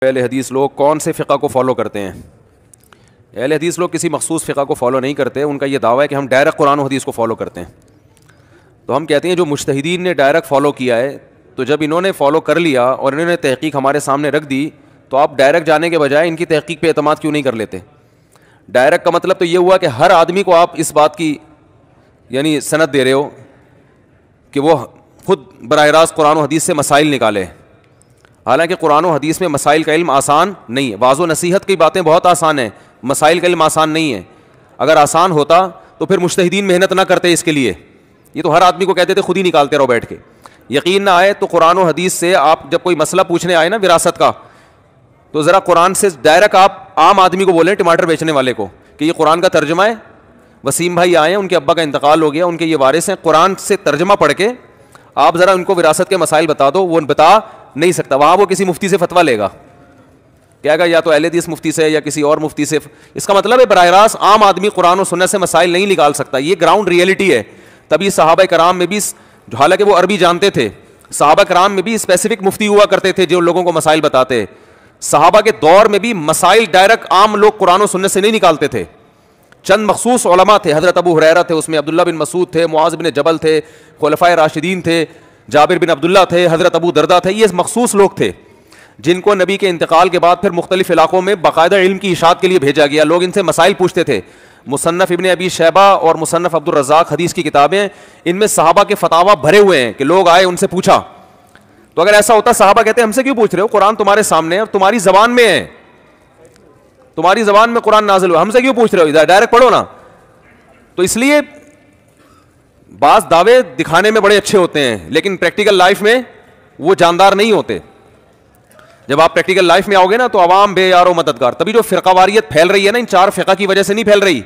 اہل حدیث لوگ کون سے فقہ کو فالو کرتے ہیں؟ اہل حدیث لوگ کسی مخصوص فقہ کو فالو نہیں کرتے. ان کا یہ دعویٰ ہے کہ ہم ڈائریکٹ قرآن و حدیث کو فالو کرتے ہیں. تو ہم کہتے ہیں جو مجتہدین نے ڈائریکٹ فالو کیا ہے, تو جب انہوں نے فالو کر لیا اور انہوں نے تحقیق ہمارے سامنے رکھ دی, تو آپ ڈائریکٹ جانے کے بجائے ان کی تحقیق پہ اعتماد کیوں نہیں کر لیتے؟ ڈائریکٹ کا مطلب تو یہ ہوا کہ ہر آدمی کو آپ اس بات کی یعنی سند دے رہے ہو کہ وہ خود براہ راست قرآن و حدیث سے مسائل نکالے. حالانکہ قرآن و حدیث میں مسائل کا علم آسان نہیں ہے. واضح و نصیحت کی باتیں بہت آسان ہیں, مسائل کا علم آسان نہیں ہے. اگر آسان ہوتا تو پھر مجتہدین محنت نہ کرتے اس کے لیے. یہ تو ہر آدمی کو کہتے تھے خود ہی نکالتے رہو بیٹھ کے. یقین نہ آئے تو قرآن و حدیث سے آپ جب کوئی مسئلہ پوچھنے آئے نا وراثت کا, تو ذرا قرآن سے ڈائریکٹ آپ عام آدمی کو بولیں, ٹماٹر بیچنے والے کو, کہ یہ قرآن کا ترجمہ ہے. وسیم بھائی آئے ہیں, ان کے ابا کا انتقال ہو گیا, ان کے یہ وارث ہیں, قرآن سے ترجمہ پڑھ کے آپ ذرا ان کو وراثت کے مسائل بتا دو. وہ بتا نہیں سکتا. وہاں وہ کسی مفتی سے فتویٰ لے گا, کہے گا یا تو اہل حدیث مفتی سے یا کسی اور مفتی سے. اس کا مطلب ہے براہ راست عام آدمی قرآن و سنت سے مسائل نہیں نکال سکتا. یہ گراؤنڈ ریئلٹی ہے. تبھی صحابہ کرام میں بھی, حالانکہ وہ عربی جانتے تھے, صحابہ کرام میں بھی اسپیسیفک مفتی ہوا کرتے تھے جو لوگوں کو مسائل بتاتے. صحابہ کے دور میں بھی مسائل ڈائریکٹ عام لوگ قرآن و سنت سے نہیں نکالتے تھے. چند مخصوص علماء تھے, حضرت ابو ہریرہ تھے, اس میں عبداللہ بن مسعود تھے, معاذ بن جبل تھے, خلفائے راشدین تھے, جابر بن عبداللہ تھے, حضرت ابو دردہ تھے. یہ مخصوص لوگ تھے جن کو نبی کے انتقال کے بعد پھر مختلف علاقوں میں باقاعدہ علم کی اشاعت کے لیے بھیجا گیا. لوگ ان سے مسائل پوچھتے تھے. مصنف ابن ابی شیبہ اور مصنف عبد الرزاق حدیث کی کتابیں, ان میں صحابہ کے فتاویٰ بھرے ہوئے ہیں کہ لوگ آئے ان سے پوچھا. تو اگر ایسا ہوتا, صحابہ کہتے ہیں ہم سے کیوں پوچھ رہے ہو, قرآن تمہارے سامنے ہے اور تمہاری زبان میں ہے, تمہاری زبان میں قرآن نازل ہوا, ہم سے کیوں پوچھ رہے ہو, ڈائریکٹ پڑھو نا. تو اس لیے بعض دعوے دکھانے میں بڑے اچھے ہوتے ہیں لیکن پریکٹیکل لائف میں وہ جاندار نہیں ہوتے. جب آپ پریکٹیکل لائف میں آؤ گے نا تو عوام بے یار و مددگار. تبھی جو فرقہ واریت پھیل رہی ہے نا, ان چار فقہ کی وجہ سے نہیں پھیل رہی,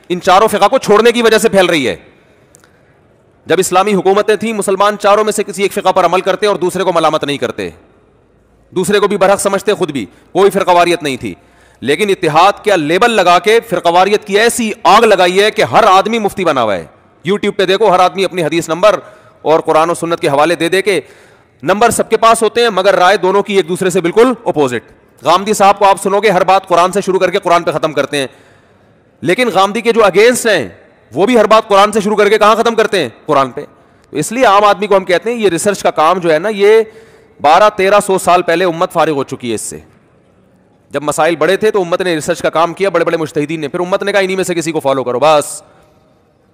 ان چاروں فقہ کو چھوڑنے کی وجہ سے پھیل رہی ہے. جب اسلامی حکومتیں تھیں, مسلمان چاروں میں سے کسی ایک فقہ پر عمل کرتے اور دوسرے کو ملامت نہیں کرتے, دوسرے کو بھی برحق سمجھتے, خود بھی, کوئی فرقہ واریت نہیں تھی. لیکن اتحاد کا لیبل لگا کے فرقہ واریت کی ایسی آگ لگائی ہے کہ ہر آدمی مفتی بنا ہوا ہے. یوٹیوب پہ دیکھو, ہر آدمی اپنی حدیث نمبر اور قرآن و سنت کے حوالے دے کے, نمبر سب کے پاس ہوتے ہیں مگر رائے دونوں کی ایک دوسرے سے بالکل اپوزٹ. غامدی صاحب کو آپ سنو گے ہر بات قرآن سے شروع کر کے قرآن پہ ختم کرتے ہیں, لیکن غامدی کے جو اگینسٹ ہیں وہ بھی ہر بات قرآن سے شروع کر کے کہاں ختم کرتے ہیں, قرآن پہ. تو اس لیے عام آدمی کو ہم کہتے ہیں یہ ریسرچ کا کام جو ہے نا, یہ 1200-1300 سال پہلے امت فارغ ہو چکی ہے اس سے. جب مسائل بڑے تھے تو امت نے ریسرچ کا کام کیا, بڑے بڑے مجتہدین نے, پھر امت نے کہا انہی میں سے کسی کو فالو کرو بس.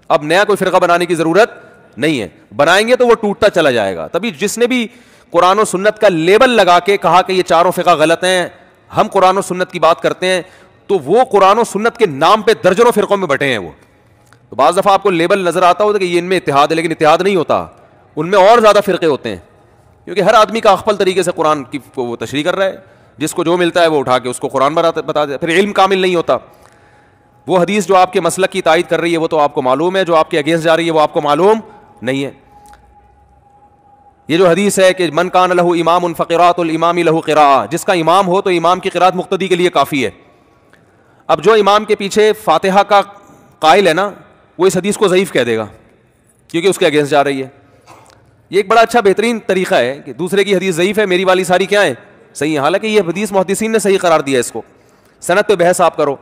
اب نیا کوئی فرقہ بنانے کی ضرورت نہیں ہے, بنائیں گے تو وہ ٹوٹتا چلا جائے گا. تبھی جس نے بھی قرآن و سنت کا لیبل لگا کے کہا کہ یہ چاروں فقہ غلط ہیں, ہم قرآن و سنت کی بات کرتے ہیں, تو وہ قرآن و سنت کے نام پہ درجنوں فرقوں میں بٹے ہیں. وہ تو بعض دفعہ آپ کو لیبل نظر آتا ہوتا کہ یہ ان میں اتحاد ہے, لیکن اتحاد نہیں ہوتا, ان میں اور زیادہ فرقے ہوتے ہیں, کیونکہ ہر آدمی کا اخپل طریقے سے قرآن کی وہ تشریح کر رہا ہے. جس کو جو ملتا ہے وہ اٹھا کے اس کو قرآن بتا دے, پھر علم کامل نہیں ہوتا. وہ حدیث جو آپ کے مسلک کی تائید کر رہی ہے وہ تو آپ کو معلوم ہے, جو آپ کے اگینسٹ جا رہی ہے وہ آپ کو معلوم نہیں ہے. یہ جو حدیث ہے کہ من کان لہ امام فقراۃ الامام لہ قراءۃ, جس کا امام ہو تو امام کی قراءت مقتدی کے لیے کافی ہے. اب جو امام کے پیچھے فاتحہ کا قائل ہے نا, وہ اس حدیث کو ضعیف کہہ دے گا کیونکہ اس کے اگینسٹ جا رہی ہے. یہ ایک بڑا اچھا بہترین طریقہ ہے کہ دوسرے کی حدیث ضعیف ہے, میری والی ساری کیا ہے, صحیح ہے. حالانکہ یہ حدیث محدثین نے صحیح قرار دیا ہے اس کو, سند پہ بحث آپ کرو.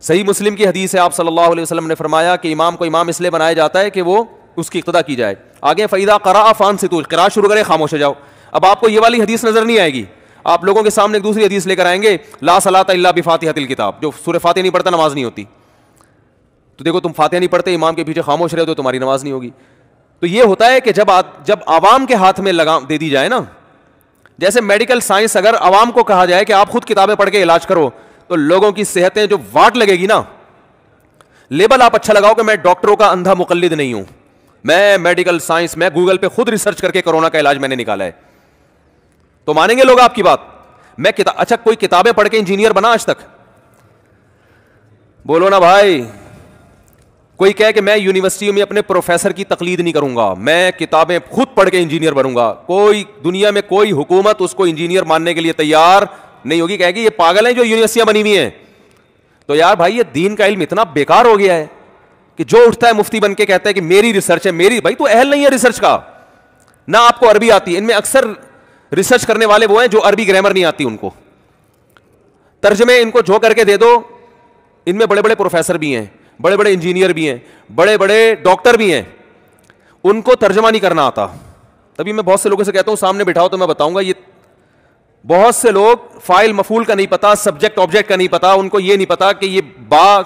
صحیح مسلم کی حدیث ہے, آپ صلی اللہ علیہ وسلم نے فرمایا کہ امام کو امام اس لیے بنایا جاتا ہے کہ وہ اس کی اقتدا کی جائے. آگے فَإِذَا قَرَأَ فَأَنصِتُوا, قراءت شروع کرے خاموش ہو جاؤ. اب آپ کو یہ والی حدیث نظر نہیں آئے گی, آپ لوگوں کے سامنے ایک دوسری حدیث لے کر آئیں گے, لا صلاۃ الا بفاتحۃ الکتاب, جو سورہ فاتحہ نہیں پڑھتا نماز نہیں ہوتی. تو دیکھو تم فاتحہ نہیں پڑھتے, امام کے پیچھے خاموش رہے تو تمہاری نماز نہیں ہوگی. تو یہ ہوتا ہے کہ جب عوام کے ہاتھ میں لگام دے دی جائے نا, جیسے میڈیکل سائنس, اگر عوام کو کہا جائے کہ آپ خود کتابیں پڑھ کے علاج کرو, تو لوگوں کی صحتیں جو واٹ لگے گی نا, لیبل آپ اچھا لگاؤ کہ میں ڈاکٹروں کا اندھا مقلد نہیں ہوں, میں میڈیکل سائنس, میں گوگل پہ خود ریسرچ کر کے کورونا کا علاج میں نے نکالا ہے, تو مانیں گے لوگ آپ کی بات. میں اچھا کوئی کتابیں پڑھ کے انجینئر بنا آج تک؟ بولو نا بھائی. کوئی کہے کہ میں یونیورسٹی میں اپنے پروفیسر کی تقلید نہیں کروں گا, میں کتابیں خود پڑھ کے انجینئر بنوں گا, کوئی دنیا میں کوئی حکومت اس کو انجینئر ماننے کے لیے تیار نہیں ہوگی, کہے گی یہ پاگل ہیں جو یونیورسٹیاں بنی ہوئی ہیں. تو یار بھائی یہ دین کا علم اتنا بیکار ہو گیا ہے کہ جو اٹھتا ہے مفتی بن کے کہتا ہے کہ میری ریسرچ ہے, میری, بھائی تو اہل نہیں ہے ریسرچ کا, نہ آپ کو عربی آتی ہے. ان میں اکثر ریسرچ کرنے والے وہ ہیں جو عربی گرامر نہیں آتی ان کو, ترجمے ان کو جو کر کے دے دو. ان میں بڑے بڑے پروفیسر بھی ہیں, بڑے بڑے انجینئر بھی ہیں, بڑے بڑے ڈاکٹر بھی ہیں, ان کو ترجمہ نہیں کرنا آتا. تبھی میں بہت سے لوگوں سے کہتا ہوں سامنے بٹھاؤ تو میں بتاؤں گا. یہ بہت سے لوگ فائل مفعول کا نہیں پتا, سبجیکٹ آبجیکٹ کا نہیں پتا, ان کو یہ نہیں پتا کہ یہ با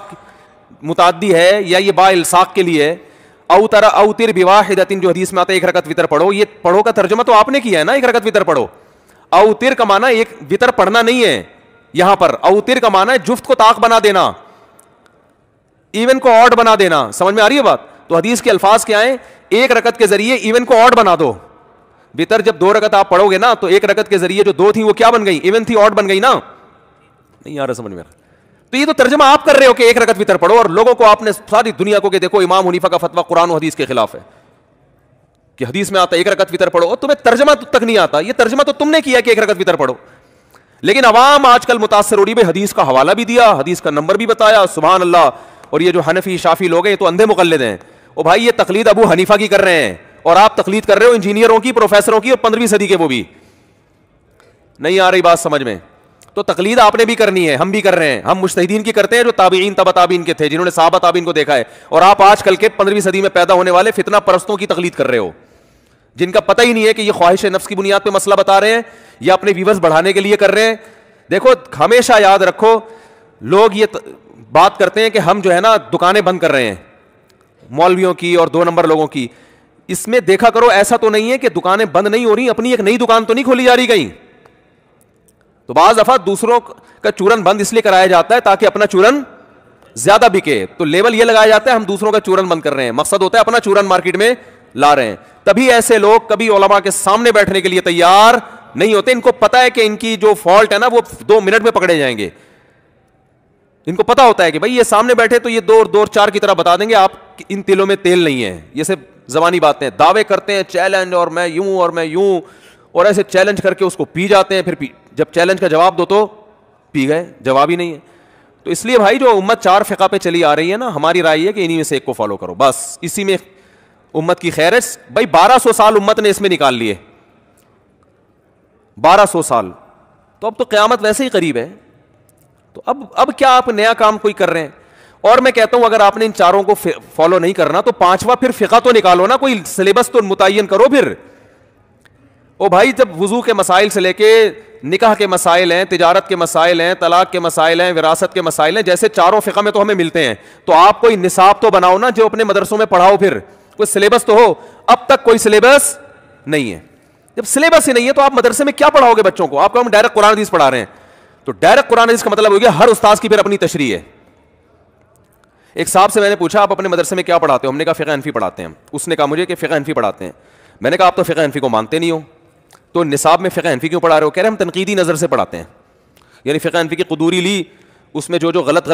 متعدی ہے یا یہ با الصاق کے لیے ہے. اوتر بواحدۃ جو حدیث میں آتا ہے ایک رکعت وتر پڑھو, یہ پڑھو کا ترجمہ تو آپ نے کیا ہے نا, ایک رکعت وتر پڑھو. اوتر کا معنی ایک وتر پڑھنا نہیں ہے یہاں پر, اوتر کا معنی ہے جفت کو طاق بنا دینا, ایون کو آڈ بنا دینا. سمجھ میں آ رہی ہے بات؟ تو حدیث کے الفاظ کیا ہیں؟ ایک رکعت کے ذریعے ایون کو آڈ بنا دو. وتر جب 2 رکعت آپ پڑھو گے نا تو ایک رکعت کے ذریعے جو 2 تھیں وہ کیا بن گئی؟ ایون تھی, آڈ بن گئی نا. نہیں آ رہا سمجھ میں؟ تو یہ تو ترجمہ آپ کر رہے ہو کہ ایک رکعت وتر پڑھو, اور لوگوں کو آپ نے ساری دنیا کو کہ دیکھو امام حنیفہ کا فتویٰ قرآن و حدیث کے خلاف ہے کہ حدیث میں آتا ہے ایک رکعت وتر پڑھو, اور تمہیں ترجمہ تک نہیں آتا. یہ ترجمہ تو تم نے کیا کہ ایک رکعت وتر پڑھو. لیکن عوام آج کل متاثر ہو رہی, بھائی حدیث کا حوالہ بھی دیا, حدیث کا نمبر بھی بتایا, سبحان اللہ. اور یہ جو حنفی شافی لوگ ہیں یہ تو اندھے مقلد ہیں. او بھائی یہ تقلید ابو حنیفہ کی کر رہے ہیں, اور آپ تقلید کر رہے ہو انجینئروں کی, پروفیسروں کی, اور 15ویں صدی کے. وہ بھی نہیں آ رہی بات سمجھ میں؟ تو تقلید آپ نے بھی کرنی ہے, ہم بھی کر رہے ہیں. ہم مجتہدین کی کرتے ہیں جو تابعین تبع تابعین کے تھے, جنہوں نے صحابہ تابعین کو دیکھا ہے. اور آپ آج کل کے 15ویں صدی میں پیدا ہونے والے فتنہ پرستوں کی تقلید کر رہے ہو, جن کا پتہ ہی نہیں ہے کہ یہ خواہش نفس کی بنیاد پہ مسئلہ بتا رہے ہیں یا اپنے ویورز بڑھانے کے لیے کر رہے ہیں. دیکھو ہمیشہ یاد رکھو, لوگ یہ بات کرتے ہیں کہ ہم جو ہے نا دکانیں بند کر رہے ہیں مولویوں کی اور 2 نمبر لوگوں کی. اس میں دیکھا کرو ایسا تو نہیں ہے کہ دکانیں بند نہیں ہو رہی, اپنی ایک نئی دکان تو نہیں کھولی جا رہی کہیں. تو بعض دفعہ دوسروں کا چورن بند اس لیے کرایا جاتا ہے تاکہ اپنا چورن زیادہ بکے. تو لیبل یہ لگایا جاتا ہے ہم دوسروں کا چورن بند کر رہے ہیں, مقصد ہوتا ہے اپنا چورن مارکیٹ میں لا رہے ہیں. تبھی ایسے لوگ کبھی علماء کے سامنے بیٹھنے کے لیے تیار نہیں ہوتے. ان کو پتا ہے کہ ان کی جو فالٹ ہے نا وہ 2 منٹ میں پکڑے جائیں گے. ان کو پتا ہوتا ہے کہ بھائی یہ سامنے بیٹھے تو یہ 2 اور 4 کی طرح بتا دیں گے, آپ ان تلوں میں تیل نہیں ہے. یہ صرف زبانی باتیں, دعوے کرتے ہیں چیلنج اور میں یوں اور میں یوں, اور ایسے چیلنج کر کے اس کو پی جاتے ہیں. پھر جب چیلنج کا جواب دو تو پی گئے, جواب ہی نہیں ہے. تو اس لیے بھائی جو امت 4 فقہ پہ چلی آ رہی ہے نا, ہماری رائے ہے کہ انہی میں سے ایک کو فالو کرو, بس اسی میں امت کی خیر ہے. بھائی 1200 سال امت نے اس میں نکال لیے, 1200 سال. تو اب تو قیامت ویسے ہی قریب ہے, تو اب کیا آپ نیا کام کوئی کر رہے ہیں؟ اور میں کہتا ہوں اگر آپ نے ان 4 کو فالو نہیں کرنا تو 5واں پھر فقہ تو نکالو نا, کوئی سلیبس تو متعین کرو پھر. او بھائی جب وضو کے مسائل سے لے کے نکاح کے مسائل ہیں, تجارت کے مسائل ہیں, طلاق کے مسائل ہیں, وراثت کے مسائل ہیں, جیسے 4 فقہ میں تو ہمیں ملتے ہیں, تو آپ کوئی نصاب تو بناؤ نا جو اپنے مدرسوں میں پڑھاؤ, پھر کوئی سلیبس تو ہو. اب تک کوئی سلیبس نہیں ہے. جب سلیبس ہی نہیں ہے تو آپ مدرسے میں کیا پڑھاؤ گے بچوں کو؟ آپ کو ہم ڈائریکٹ قرآن حدیث پڑھا رہے ہیں, تو ڈائریکٹ قرآن حدیث کا مطلب ہو گیا ہر استاذ کی پھر اپنی تشریح ہے. ایک صاحب سے میں نے پوچھا آپ اپنے مدرسے میں کیا پڑھاتے ہو؟ ہم نے کہا فقہ حنفی پڑھاتے ہیں. اس نے کہا مجھے کہ فقہ حنفی پڑھاتے ہیں. میں نے کہا آپ تو فقہ حنفی کو مانتے نہیں ہو, تو نصاب میں فقہ حنفی کیوں پڑھا رہے ہو؟ کہہ رہے ہم تنقیدی نظر سے پڑھاتے ہیں, یعنی فقہ حنفی کی قدوری لی, اس میں جو غلط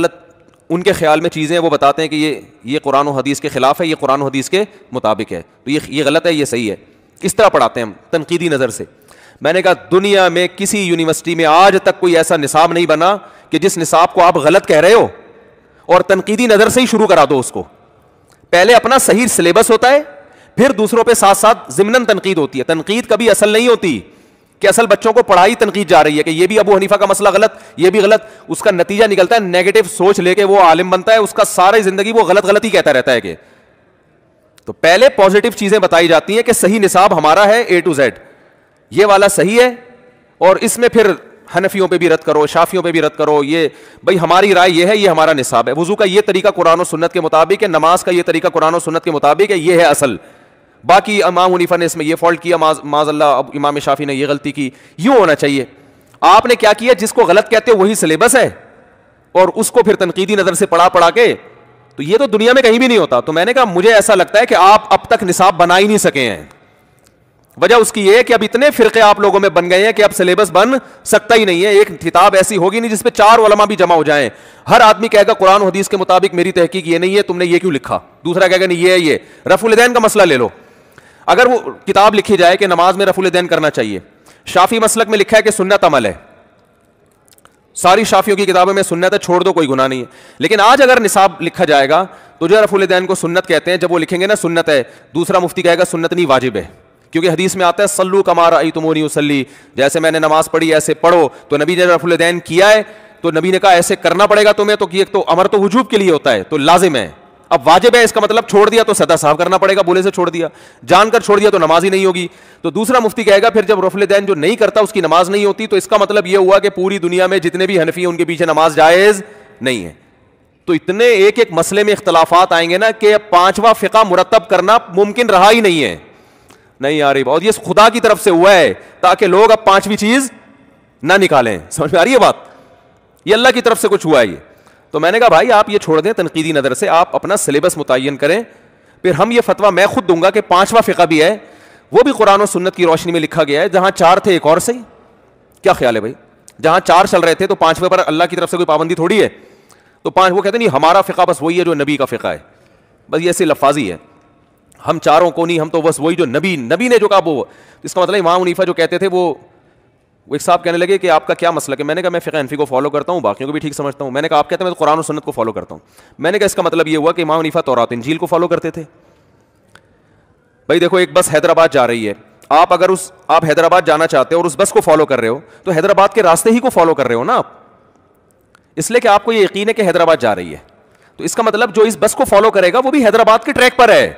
ان کے خیال میں چیزیں وہ بتاتے ہیں کہ یہ قرآن و حدیث کے خلاف ہے, یہ قرآن و حدیث کے مطابق ہے, تو یہ غلط ہے, یہ صحیح ہے. اس طرح پڑھاتے ہیں ہم تنقیدی نظر سے. میں نے کہا دنیا میں کسی یونیورسٹی میں آج تک کوئی ایسا نصاب نہیں بنا کہ جس نصاب کو آپ غلط کہہ رہے ہو اور تنقیدی نظر سے ہی شروع کرا دو اس کو. پہلے اپنا صحیح سلیبس ہوتا ہے, پھر دوسروں پہ ساتھ ساتھ ضمناً تنقید ہوتی ہے. تنقید کبھی اصل نہیں ہوتی کہ اصل بچوں کو پڑھائی تنقید جا رہی ہے کہ یہ بھی ابو حنیفہ کا مسئلہ غلط, یہ بھی غلط. اس کا نتیجہ نکلتا ہے نیگیٹو سوچ لے کے وہ عالم بنتا ہے, اس کا ساری زندگی وہ غلط ہی کہتا رہتا ہے. کہ تو پہلے پازیٹیو چیزیں بتائی جاتی ہیں کہ صحیح نصاب ہمارا ہے A to Z, یہ والا صحیح ہے, اور اس میں پھر حنفیوں پہ بھی رد کرو, شافیوں پہ بھی رد کرو. یہ بھائی ہماری رائے یہ ہے, یہ ہمارا نصاب ہے. وضو کا یہ طریقہ قرآن و سنت کے مطابق ہے, نماز کا یہ طریقہ قرآن و سنت کے مطابق ہے, یہ ہے اصل. باقی امام حنیفہ نے اس میں یہ فالٹ کیا, معاذ اللہ, اب امام شافی نے یہ غلطی کی. یوں ہونا چاہیے. آپ نے کیا کیا, جس کو غلط کہتے ہو وہی سلیبس ہے, اور اس کو پھر تنقیدی نظر سے پڑھا کے, تو یہ تو دنیا میں کہیں بھی نہیں ہوتا. تو میں نے کہا مجھے ایسا لگتا ہے کہ آپ اب تک نصاب بنا ہی نہیں سکے ہیں. وجہ اس کی یہ ہے کہ اب اتنے فرقے آپ لوگوں میں بن گئے ہیں کہ اب سلیبس بن سکتا ہی نہیں ہے. ایک کتاب ایسی ہوگی نہیں جس پہ 4 علماء بھی جمع ہو جائیں. ہر آدمی کہے گا قرآن و حدیث کے مطابق میری تحقیق یہ نہیں ہے, تم نے یہ کیوں لکھا. دوسرا کہے گا نہیں یہ ہے, یہ رفع الیدین کا مسئلہ لے لو. اگر وہ کتاب لکھی جائے کہ نماز میں رفع الیدین کرنا چاہیے, شافی مسلک میں لکھا ہے کہ سنت عمل ہے, ساری شافیوں کی کتابوں میں سنت ہے, چھوڑ دو کوئی گناہ نہیں ہے. لیکن آج اگر نصاب لکھا جائے گا تو جو رفع الیدین کو سنت کہتے ہیں, جب وہ لکھیں گے نا سنت ہے, دوسرا مفتی کہے گا سنت نہیں واجب ہے. کیونکہ حدیث میں آتا ہے صلو کما رأیتمونی اصلی, جیسے میں نے نماز پڑھی ایسے پڑھو. تو نبی نے رفع الیدین کیا ہے تو نبی نے کہا ایسے کرنا پڑے گا تمہیں, تو ایک تو امر تو وجوب کے لیے ہوتا ہے تو لازم ہے. اب واجب ہے اس کا مطلب چھوڑ دیا تو سدا صاحب کرنا پڑے گا, بولے سے چھوڑ دیا, جان کر چھوڑ دیا تو نماز ہی نہیں ہوگی. تو دوسرا مفتی کہے گا پھر جب رفع الیدین جو نہیں کرتا اس کی نماز نہیں ہوتی, تو اس کا مطلب یہ ہوا کہ پوری دنیا میں جتنے بھی حنفی ہیں ان کے پیچھے نماز جائز نہیں ہے. تو اتنے ایک ایک مسئلے میں اختلافات آئیں گے نا کہ پانچواں فقہ مرتب کرنا ممکن رہا ہی نہیں ہے. نہیں آ رہی, اور یہ خدا کی طرف سے ہوا ہے تاکہ لوگ اب پانچویں چیز نہ نکالیں. سمجھ میں آ رہی ہے بات؟ یہ اللہ کی طرف سے کچھ ہوا ہے یہ. تو میں نے کہا بھائی آپ یہ چھوڑ دیں تنقیدی نظر سے, آپ اپنا سلیبس متعین کریں. پھر ہم یہ فتویٰ میں خود دوں گا کہ پانچواں فقہ بھی ہے, وہ بھی قرآن و سنت کی روشنی میں لکھا گیا ہے. جہاں چار تھے ایک اور صحیح, کیا خیال ہے بھائی؟ جہاں چار چل رہے تھے تو پانچویں پر اللہ کی طرف سے کوئی پابندی تھوڑی ہے. تو وہ کہتے نہیں ہمارا فقہ بس وہی ہے جو نبی کا فقہ ہے, بس یہ ایسی لفاظی ہے, ہم چاروں کو نہیں, ہم تو بس وہی جو نبی نے جو کہا وہ. اس کا مطلب امام حنیفہ جو کہتے تھے وہ ایک صاحب کہنے لگے کہ آپ کا کیا مسئلہ ہے. میں نے کہا میں فقہ حنفی کو فالو کرتا ہوں, باقیوں کو بھی ٹھیک سمجھتا ہوں. میں نے کہا آپ کہتے ہیں میں تو قرآن و سنت کو فالو کرتا ہوں. میں نے کہا اس کا مطلب یہ ہوا کہ امام حنیفہ تورات انجیل کو فالو کرتے تھے. بھائی دیکھو ایک بس حیدرآباد جا رہی ہے, آپ اگر آپ حیدرآباد جانا چاہتے ہو اور اس بس کو فالو کر رہے ہو تو حیدرآباد کے راستے ہی کو فالو کر رہے ہو نا آپ, اس لیے کہ آپ کو یہ یقین ہے کہ حیدرآباد جا رہی ہے. تو اس کا مطلب جو اس بس کو فالو کرے گا وہ بھی حیدرآباد کے ٹریک پر ہے.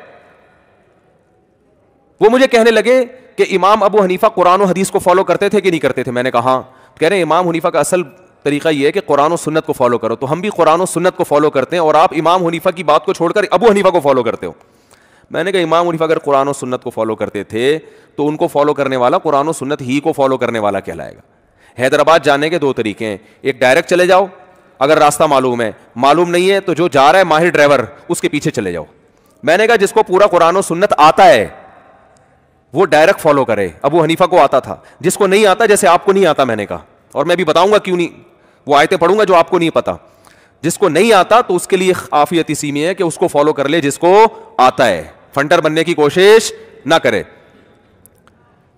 وہ مجھے کہنے لگے کہ امام ابو حنیفہ قرآن و حدیث کو فالو کرتے تھے کہ نہیں کرتے تھے. میں نے کہا ہاں. کہہ رہے ہیں امام حنیفہ کا اصل طریقہ یہ ہے کہ قرآن و سنت کو فالو کرو. تو ہم بھی قرآن و سنت کو فالو کرتے ہیں, اور آپ امام حنیفہ کی بات کو چھوڑ کر ابو حنیفہ کو فالو کرتے ہو. میں نے کہا امام حنیفہ اگر قرآن و سنت کو فالو کرتے تھے تو ان کو فالو کرنے والا قرآن و سنت ہی کو فالو کرنے والا کہلائے گا. حیدرآباد جانے کے دو طریقے ہیں, ایک ڈائریکٹ چلے جاؤ اگر راستہ معلوم ہے, معلوم نہیں ہے تو جو جا رہا ہے ماہر ڈرائیور اس کے پیچھے چلے جاؤ. میں نے کہا جس کو پورا قرآن و سنت آتا ہے وہ ڈائریکٹ فالو کرے. ابو حنیفہ کو آتا تھا, جس کو نہیں آتا جیسے آپ کو نہیں آتا, میں نے کہا, اور میں بھی بتاؤں گا کیوں نہیں, وہ آیتیں پڑھوں گا جو آپ کو نہیں پتا. جس کو نہیں آتا تو اس کے لیے عافیت اسی میں ہے کہ اس کو فالو کر لے جس کو آتا ہے, فنٹر بننے کی کوشش نہ کرے.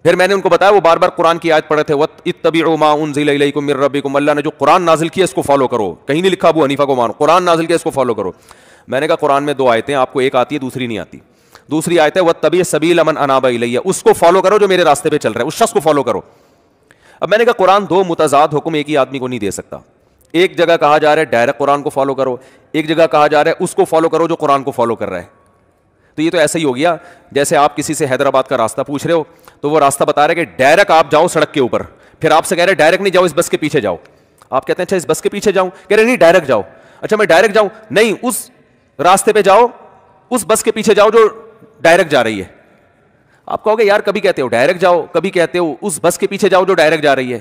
پھر میں نے ان کو بتایا, وہ بار بار قرآن کی آیت پڑھے تھے, وَاتَّبِعُوا مَا أُنزِلَ إِلَيْكُم مِّن رَّبِّكُمْ, اللہ نے جو قرآن نازل کیا اس کو فالو کرو. کہیں نہیں لکھا ابو حنیفہ کو مانو, قرآن نازل کیا اس کو فالو کرو. میں نے کہا قرآن میں دو آیتیں, آپ کو ایک آتی ہے دوسری نہیں آتی. دوسری آیت ہے وَاتَّبِعْ سَبِيلَ مَنْ أَنَابَ إِلَيَّ, اس کو فالو کرو جو میرے راستے پہ چل رہا ہے, اس شخص کو فالو کرو. اب میں نے کہا قرآن دو متضاد حکم ایک ہی آدمی کو نہیں دے سکتا. ایک جگہ کہا جا رہا ہے ڈائریکٹ قرآن کو فالو کرو, ایک جگہ کہا جا رہا ہے اس کو فالو کرو جو قرآن کو فالو کر رہا ہے. تو یہ تو ایسا ہی ہو گیا جیسے آپ کسی سے حیدرآباد کا راستہ پوچھ رہے ہو تو وہ راستہ بتا رہا ہے کہ ڈائریکٹ آپ جاؤ سڑک کے اوپر, پھر آپ سے کہہ رہے ڈائریکٹ نہیں جاؤ اس بس کے پیچھے جاؤ. آپ کہتے ہیں اچھا اس بس کے پیچھے جاؤں, کہہ رہے نہیں ڈائریکٹ جاؤ. اچھا میں ڈائریکٹ جاؤں, نہیں اس راستے پہ جاؤ, اس بس کے پیچھے جاؤ جو ڈائریکٹ جا رہی ہے. آپ کہو گے یار کبھی کہتے ہو ڈائریکٹ جاؤ, کبھی کہتے ہو اس بس کے پیچھے جاؤ جو ڈائریکٹ جا رہی ہے.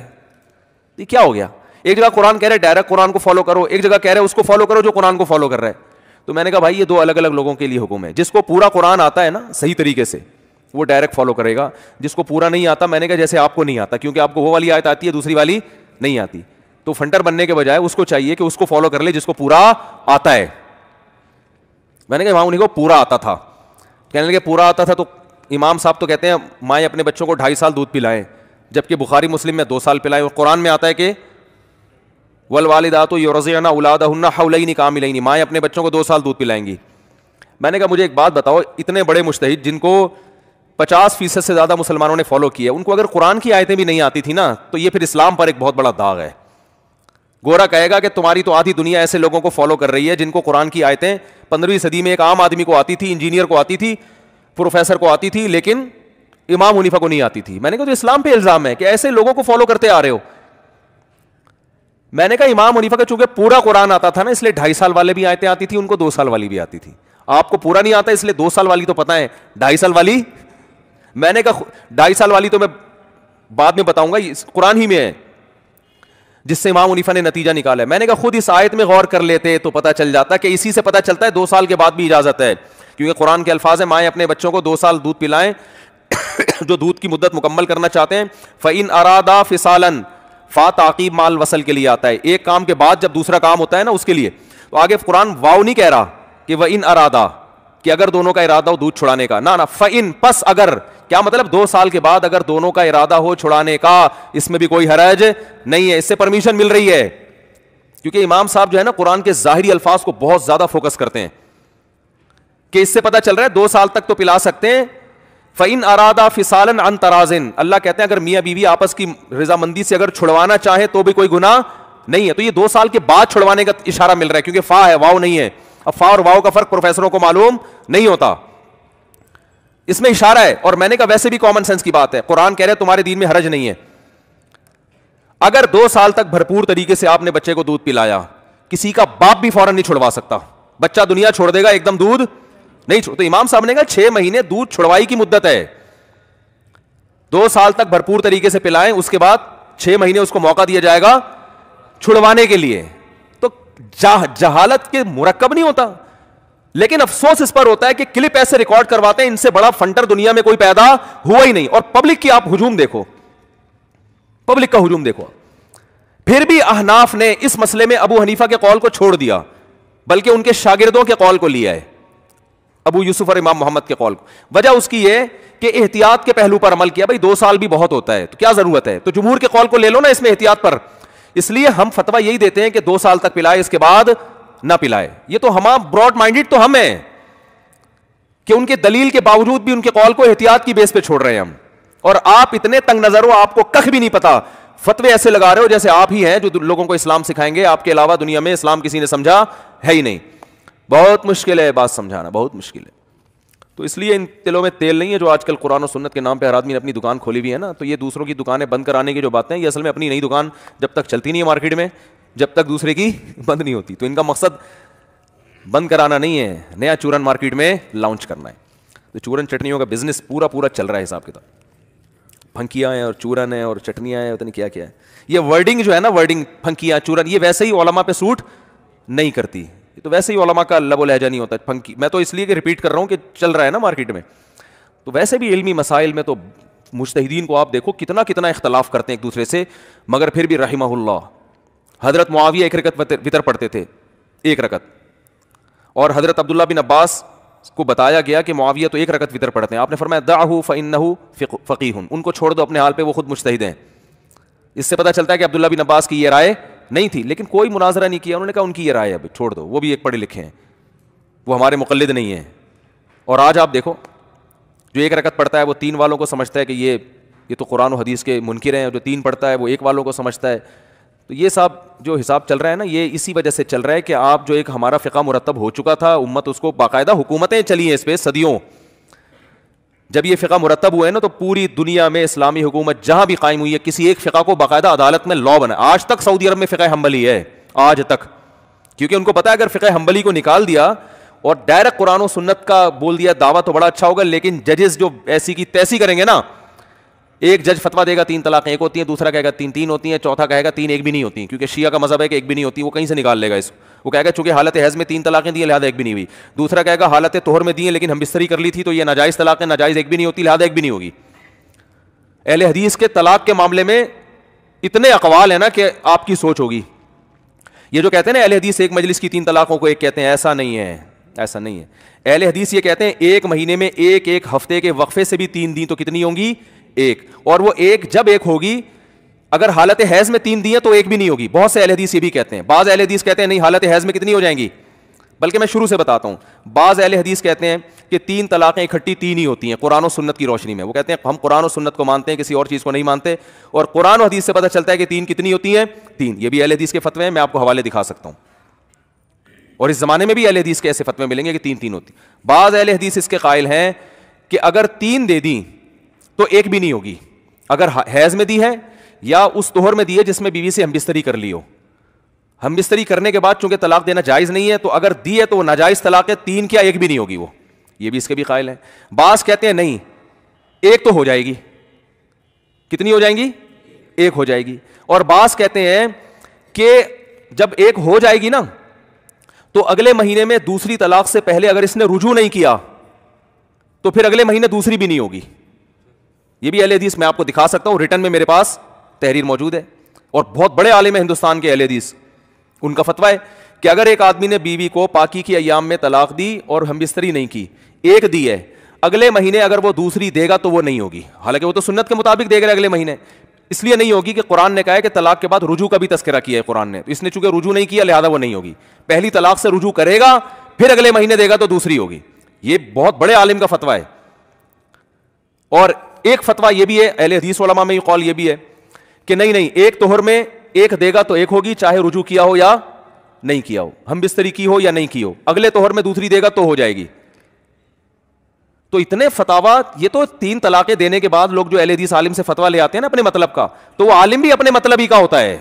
یہ کیا ہو گیا؟ ایک جگہ قرآن کہہ رہے ڈائریکٹ قرآن کو فالو کرو, ایک جگہ کہہ رہے اس کو فالو کرو جو قرآن کو فالو کر رہا ہے. تو میں نے کہا بھائی یہ دو الگ الگ لوگوں کے لیے حکم ہے. جس کو پورا قرآن آتا ہے نا صحیح طریقے سے وہ ڈائریکٹ فالو کرے گا, جس کو پورا نہیں آتا, میں نے کہا جیسے آپ کو نہیں آتا کیونکہ آپ کو وہ والی آیت آتی ہے دوسری والی نہیں آتی, تو فنٹر بننے کے بجائے اس کو چاہیے کہ اس کو فالو کر لے جس کو پورا آتا ہے. میں نے کہا امام کو پورا آتا تھا, کہنے لگے پورا آتا تھا تو امام صاحب تو کہتے ہیں مائیں اپنے بچوں کو 2.5 سال دودھ پلائیں, جبکہ بخاری مسلم میں 2 سال پلائیں, اور قرآن میں آتا ہے کہ والوالدات یرضعن اولادہن حولین کاملین, مائیں اپنے بچوں کو 2 سال دودھ پلائیں گی. میں نے کہا مجھے ایک بات بتاؤ, اتنے بڑے مجتہد جن کو 50% سے زیادہ مسلمانوں نے فالو کیا, ان کو اگر قرآن کی آیتیں بھی نہیں آتی تھی نا تو یہ پھر اسلام پر ایک بہت بڑا داغ ہے. گورا کہے گا کہ تمہاری تو آدھی دنیا ایسے لوگوں کو فالو کر رہی ہے جن کو قرآن کی آیتیں 15ویں صدی میں ایک عام آدمی کو آتی تھی, انجینئر کو آتی تھی, پروفیسر کو آتی تھی, لیکن امام حنیفہ کو نہیں آتی تھی. میں نے کہا تو اسلام پہ الزام ہے کہ ایسے لوگوں کو فالو کرتے آ رہے ہو. میں نے کہا امام حنیفہ کا چونکہ پورا قرآن آتا تھا نا اس لیے 2.5 سال والے بھی آیتیں آتی تھی, ان کو 2 سال والی بھی آتی تھی. آپ کو پورا نہیں آتا اس لیے 2 سال والی تو پتہ ہے, 2.5 سال والی. میں نے کہا 2.5 سال والی تو میں بعد میں بتاؤں گا, قرآن ہی میں ہے جس سے امام حنیفہ نے نتیجہ نکالا ہے. میں نے کہا خود اس آیت میں غور کر لیتے تو پتہ چل جاتا کہ اسی سے پتہ چلتا ہے 2 سال کے بعد بھی اجازت ہے, کیونکہ قرآن کے الفاظ ہیں مائیں اپنے بچوں کو 2 سال دودھ پلائیں جو دودھ کی مدت مکمل کرنا چاہتے ہیں. فَإِنْ أَرَادَا فِصَالًا, فا تعقیب مال وصل کے لیے آتا ہے, ایک کام کے بعد جب دوسرا کام ہوتا ہے نا اس کے لیے. تو آگے قرآن واو نہیں کہہ رہا کہ وَإِنْ أَرَادَا کہ اگر دونوں کا ارادہ ہو دودھ چھڑانے کا, نہ فَإِنْ پس اگر, کیا مطلب 2 سال کے بعد اگر دونوں کا ارادہ ہو چھڑانے کا, اس میں بھی کوئی حرج نہیں ہے, اس سے پرمیشن مل رہی ہے. کیونکہ امام صاحب جو ہے نا قرآن کے ظاہری الفاظ کو بہت زیادہ فوکس کرتے ہیں کہ اس سے پتہ چل رہا ہے 2 سال تک تو پلا سکتے ہیں. فَإِنْ أَرَادَا فِصَالًا عَنْ تَرَاضٍ, اللہ کہتے ہیں اگر میاں بیوی آپس کی رضامندی سے اگر چھڑوانا چاہے تو بھی کوئی گناہ نہیں ہے. تو یہ 2 سال کے بعد چھڑوانے کا اشارہ مل رہا ہے, کیونکہ فا ہے, واو نہیں ہے. اب فا اور واو کا فرق پروفیسروں کو معلوم نہیں ہوتا, اس میں اشارہ ہے. اور میں نے کہا ویسے بھی کامن سینس کی بات ہے, قرآن کہہ رہے ہے تمہارے دین میں حرج نہیں ہے. اگر 2 سال تک بھرپور طریقے سے آپ نے بچے کو دودھ پلایا, کسی کا باپ بھی فوراً نہیں چھڑوا سکتا. بچہ دنیا چھوڑ دے گا ایک دم دودھ نہیں چھوڑ. تو امام صاحب نے کہا 6 مہینے دودھ چھڑوائی کی مدت ہے, 2 سال تک بھرپور طریقے سے پلائیں, اس کے بعد 6 مہینے اس کو موقع دیا جائے گا چھڑوانے کے لیے. تو جہالت کے مرکب نہیں ہوتا, لیکن افسوس اس پر ہوتا ہے کہ کلپ ایسے ریکارڈ کرواتے ہیں, ان سے بڑا فنٹر دنیا میں کوئی پیدا ہوا ہی نہیں. اور پبلک کی آپ ہجوم دیکھو, پبلک کا ہجوم دیکھو. پھر بھی احناف نے اس مسئلے میں ابو حنیفہ کے قول کو چھوڑ دیا, بلکہ ان کے شاگردوں کے قول کو لیا ہے, ابو یوسف اور امام محمد کے قول کو. وجہ اس کی یہ کہ احتیاط کے پہلو پر عمل کیا. بھائی 2 سال بھی بہت ہوتا ہے, تو کیا ضرورت ہے, تو جمہور کے قول کو لے لو نا اس میں احتیاط پر. اس لیے ہم فتویٰ یہی دیتے ہیں کہ 2 سال تک پلائے, اس کے بعد نہ پلائے. یہ تو ہم براڈ مائنڈیڈ تو ہم ہیں کہ ان کے دلیل کے باوجود بھی ان کے قول کو احتیاط کی بیس پہ چھوڑ رہے ہیں ہم. اور آپ اتنے تنگ نظر ہو, آپ کو کخ بھی نہیں پتا, فتوے ایسے لگا رہے ہو جیسے آپ ہی ہیں جو لوگوں کو اسلام سکھائیں گے. آپ کے علاوہ دنیا میں اسلام کسی نے سمجھا ہے ہی نہیں. بہت مشکل ہے بات سمجھانا, بہت مشکل ہے. تو اس لیے ان دلوں میں تیل نہیں ہے جو آج کل قرآن و سنت کے نام پہ ہر آدمی نے اپنی دکان کھولی ہوئی ہے نا. تو یہ دوسروں کی دکانیں بند کرانے کی جو باتیں ہیں, یہ اصل میں اپنی نئی دکان جب تک چلتی نہیں ہے مارکیٹ میں, جب تک دوسرے کی بند نہیں ہوتی. تو ان کا مقصد بند کرانا نہیں ہے, نیا چورن مارکیٹ میں لانچ کرنا ہے. تو چورن چٹنیوں کا بزنس پورا چل رہا ہے حساب کتاب. پھنکیاں ہیں اور چورن ہیں اور چٹنیاں ہیں, پتہ نہیں کیا کیا ہے. یہ ورڈنگ جو ہے نا, ورڈنگ پھنکیاں چورن, یہ ویسے ہی علماء پہ سوٹ نہیں کرتی. یہ تو ویسے ہی علماء کا لب و لہجہ نہیں ہوتا پھنکی. میں تو اس لیے کہ ریپیٹ کر رہا ہوں کہ چل رہا ہے نا مارکیٹ میں. تو ویسے بھی علمی مسائل میں تو مجتہدین کو آپ دیکھو کتنا اختلاف کرتے ہیں ایک دوسرے سے, مگر پھر بھی رحمہ اللہ. حضرت معاویہ 1 رکعت وتر پڑھتے تھے, 1 رکعت. اور حضرت عبداللہ بن عباس کو بتایا گیا کہ معاویہ تو 1 رکعت وتر پڑھتے ہیں. آپ نے فرمایا دعہ فإنہ فقیہ, ان کو چھوڑ دو اپنے حال پہ, وہ خود مجتہد ہیں. اس سے پتہ چلتا ہے کہ عبداللہ بن عباس کی یہ رائے نہیں تھی, لیکن کوئی مناظرہ نہیں کیا. انہوں نے کہا ان کی یہ رائے ہے, چھوڑ دو, وہ بھی ایک پڑھے لکھے ہیں, وہ ہمارے مقلد نہیں ہیں. اور آج آپ دیکھو جو 1 رکعت پڑھتا ہے وہ 3 والوں کو سمجھتا ہے کہ یہ تو قرآن و حدیث کے منکر ہیں, جو 3 پڑھتا ہے وہ 1 والوں کو سمجھتا ہے. تو یہ صاحب جو حساب چل رہا ہے نا, یہ اسی وجہ سے چل رہا ہے کہ آپ جو ایک ہمارا فقہ مرتب ہو چکا تھا, امت اس کو باقاعدہ حکومتیں چلی ہیں اس پہ صدیوں. جب یہ فقہ مرتب ہوئے نا تو پوری دنیا میں اسلامی حکومت جہاں بھی قائم ہوئی ہے, کسی ایک فقہ کو باقاعدہ عدالت میں لا بنا. آج تک سعودی عرب میں فقہ حنبلی ہے, آج تک, کیونکہ ان کو پتا ہے اگر فقہ حنبلی کو نکال دیا اور ڈائریکٹ قرآن و سنت کا بول دیا دعویٰ تو بڑا اچھا ہوگا, لیکن ججز جو ایسی کی تیسی کریں گے نا, ایک جج فتویٰ دے گا 3 طلاقیں 1 ہوتی ہیں, دوسرا کہے گا 3 ہوتی ہیں, چوتھا کہے گا 3 1 بھی نہیں ہوتی, کیونکہ شیعہ کا مذہب ہے کہ 1 بھی نہیں ہوتی. وہ کہیں سے نکال لے گا اس, وہ کہے گا چونکہ حالت حیض میں 3 طلاقیں دی لہٰذا 1 بھی نہیں ہوئی. دوسرا کہے گا حالت طہر میں دی ہیں لیکن ہم بستری کر لی تھی تو یہ ناجائز طلاقیں, ناجائز 1 بھی نہیں ہوتی لہٰذا 1 بھی نہیں ہوگی. اہل حدیث کے طلاق کے معاملے میں اتنے اقوال ہیں نا کہ آپ کی سوچ ہوگی. یہ جو کہتے ہیں نا اہل حدیث ایک مجلس کی 3 طلاقوں کو 1 کہتے ہیں, ایسا نہیں ہے, ایسا نہیں ہے. اہل حدیث یہ کہتے ہیں 1 مہینے میں 1 ہفتے کے وقفے سے بھی 3 دیں تو کتنی ہوں گی, 1. اور وہ 1 جب 1 ہوگی, اگر حالت حیض میں 3 دیے تو 1 بھی نہیں ہوگی. بہت سے اہل حدیث یہ بھی کہتے ہیں. بعض اہل حدیث کہتے ہیں نہیں حالت حیض میں کتنی ہو جائیں گی, بلکہ میں شروع سے بتاتا ہوں. بعض اہل حدیث کہتے ہیں کہ 3 طلاقیں اکٹھی 3 ہی ہوتی ہیں قرآن و سنت کی روشنی میں. وہ کہتے ہیں ہم قرآن و سنت کو مانتے ہیں, کسی اور چیز کو نہیں مانتے, اور قرآن و حدیث سے پتہ چلتا ہے کہ 3 کتنی ہوتی ہیں, 3. یہ بھی اہل حدیث کے فتوے ہیں, میں آپ کو حوالے دکھا سکتا ہوں. اور اس زمانے میں بھی اہل حدیث کے ایسے فتوے ملیں گے کہ 3 ہوتی. بعض اہل حدیث اس کے قائل ہیں کہ اگر 3 دے دیں تو 1 بھی نہیں ہوگی, اگر حیض میں دی ہے یا اس طہر میں دی ہے جس میں بیوی سے ہم بستری کر لی ہو. ہم بستری کرنے کے بعد چونکہ طلاق دینا جائز نہیں ہے, تو اگر دی ہے تو وہ ناجائز طلاق ہے, 3 کیا 1 بھی نہیں ہوگی وہ. یہ بھی اس کے بھی قائل ہیں. بعض کہتے ہیں نہیں 1 تو ہو جائے گی. کتنی ہو جائیں گی, 1 ہو جائے گی. اور بعض کہتے ہیں کہ جب 1 ہو جائے گی نا تو اگلے مہینے میں دوسری طلاق سے پہلے اگر اس نے رجوع نہیں کیا تو پھر اگلے مہینے دوسری بھی نہیں ہوگی. یہ بھی اہل حدیث میں آپ کو دکھا سکتا ہوں, ریٹن میں میرے پاس تحریر موجود ہے. اور بہت بڑے عالم ہیں ہندوستان کے اہل حدیث, ان کا فتویٰ ہے کہ اگر ایک آدمی نے بیوی کو پاکی کی ایام میں طلاق دی اور ہم بستری نہیں کی, 1 دی ہے, اگلے مہینے اگر وہ دوسری دے گا تو وہ نہیں ہوگی. حالانکہ وہ تو سنت کے مطابق دے گا اگلے مہینے, اس لیے نہیں ہوگی کہ قرآن نے کہا ہے کہ طلاق کے بعد رجوع کا بھی تذکرہ کیا ہے قرآن نے, تو اس نے چونکہ رجوع نہیں کیا لہذا وہ نہیں ہوگی. پہلی طلاق سے رجوع کرے گا پھر اگلے مہینے دے گا تو دوسری ہوگی. یہ بہت بڑے عالم کا فتویٰ ہے. اور ایک فتویٰ یہ بھی ہے اہل حدیث علماء میں یہ قول یہ بھی ہے کہ نہیں ایک طہر میں ایک دے گا تو ایک ہوگی, چاہے رجوع کیا ہو یا نہیں کیا ہو, ہم بستری کی ہو یا نہیں کی ہو, اگلے طہر میں دوسری دے گا تو ہو جائے گی. تو اتنے فتاوا, یہ تو 3 طلاقیں دینے کے بعد لوگ جو اہل حدیث عالم سے فتوا لے آتے ہیں نا اپنے مطلب کا, تو وہ عالم بھی اپنے مطلب ہی کا ہوتا ہے.